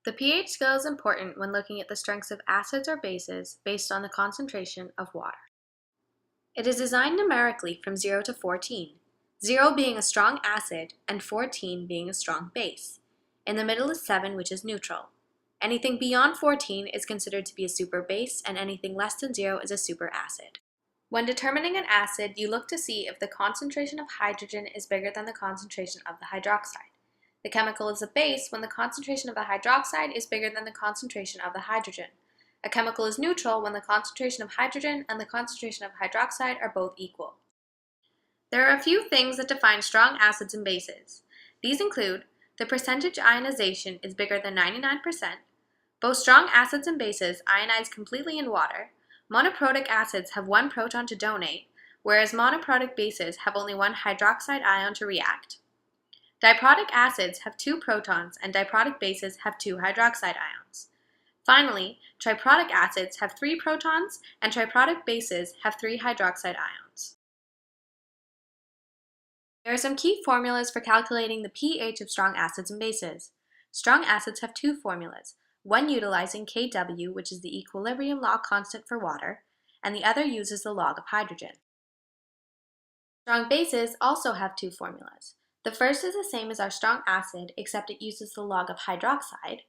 The pH scale is important when looking at the strengths of acids or bases based on the concentration of water. It is designed numerically from 0 to 14, 0 being a strong acid and 14 being a strong base. In the middle is 7, which is neutral. Anything beyond 14 is considered to be a superbase, and anything less than 0 is a superacid. When determining an acid, you look to see if the concentration of hydrogen is bigger than the concentration of the hydroxide. The chemical is a base when the concentration of the hydroxide is bigger than the concentration of the hydrogen. A chemical is neutral when the concentration of hydrogen and the concentration of hydroxide are both equal. There are a few things that define strong acids and bases. These include the percentage ionization is bigger than 99%, both strong acids and bases ionize completely in water, monoprotic acids have one proton to donate, whereas monoprotic bases have only one hydroxide ion to react. Diprotic acids have 2 protons and diprotic bases have 2 hydroxide ions. Finally, triprotic acids have 3 protons and triprotic bases have 3 hydroxide ions. There are some key formulas for calculating the pH of strong acids and bases. Strong acids have 2 formulas, one utilizing Kw, which is the equilibrium log constant for water, and the other uses the log of hydrogen. Strong bases also have 2 formulas. The first is the same as our strong acid, except it uses the log of hydroxide,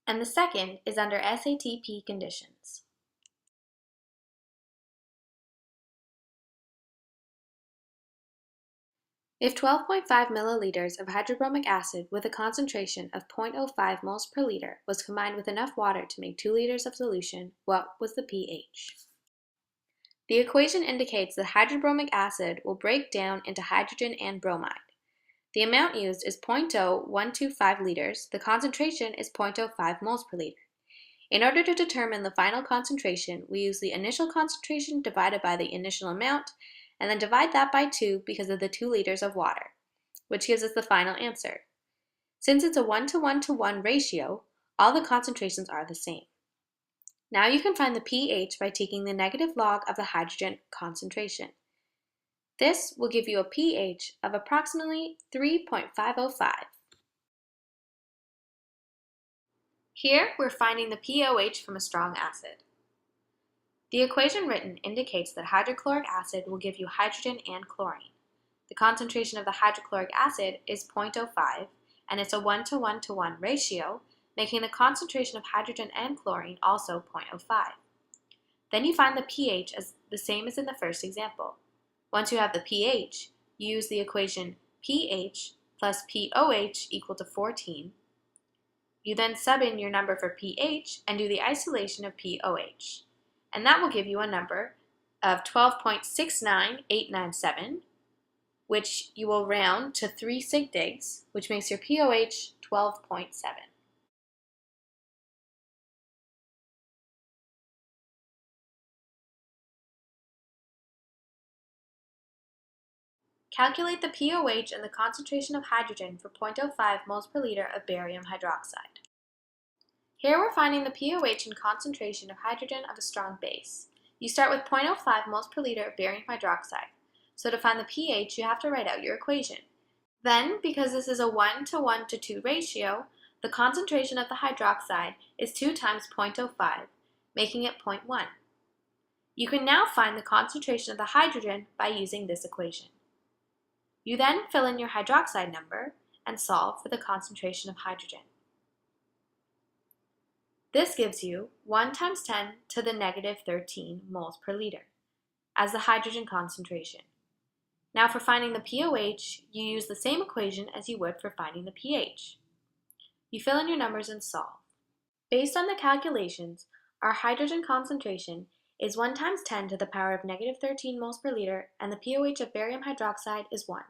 and the second is under SATP conditions. If 12.5 milliliters of hydrobromic acid with a concentration of 0.05 moles per liter was combined with enough water to make 2 liters of solution, what was the pH? The equation indicates that hydrobromic acid will break down into hydrogen and bromide. The amount used is 0.0125 liters. The concentration is 0.05 moles per liter. In order to determine the final concentration, we use the initial concentration divided by the initial amount, and then divide that by 2 because of the 2 liters of water, which gives us the final answer. Since it's a 1:1:1 ratio, all the concentrations are the same. Now you can find the pH by taking the negative log of the hydrogen concentration. This will give you a pH of approximately 3.505. Here we're finding the pOH from a strong acid. The equation written indicates that hydrochloric acid will give you hydrogen and chlorine. The concentration of the hydrochloric acid is 0.05, and it's a 1:1:1 ratio, making the concentration of hydrogen and chlorine also 0.05. Then you find the pH as the same as in the first example. Once you have the pH, you use the equation pH plus pOH equal to 14. You then sub in your number for pH and do the isolation of pOH. And that will give you a number of 12.69897, which you will round to 3 sig-digs, which makes your pOH 12.7. Calculate the pOH and the concentration of hydrogen for 0.05 moles per liter of barium hydroxide. Here we're finding the pOH and concentration of hydrogen of a strong base. You start with 0.05 moles per liter of barium hydroxide. So to find the pH, you have to write out your equation. Then, because this is a 1:1:2 ratio, the concentration of the hydroxide is 2 times 0.05, making it 0.1. You can now find the concentration of the hydrogen by using this equation. You then fill in your hydroxide number and solve for the concentration of hydrogen. This gives you 1 times 10 to the negative 13 moles per liter as the hydrogen concentration. Now for finding the pOH, you use the same equation as you would for finding the pH. You fill in your numbers and solve. Based on the calculations, our hydrogen concentration is 1 times 10 to the power of negative 13 moles per liter, and the pOH of barium hydroxide is 1.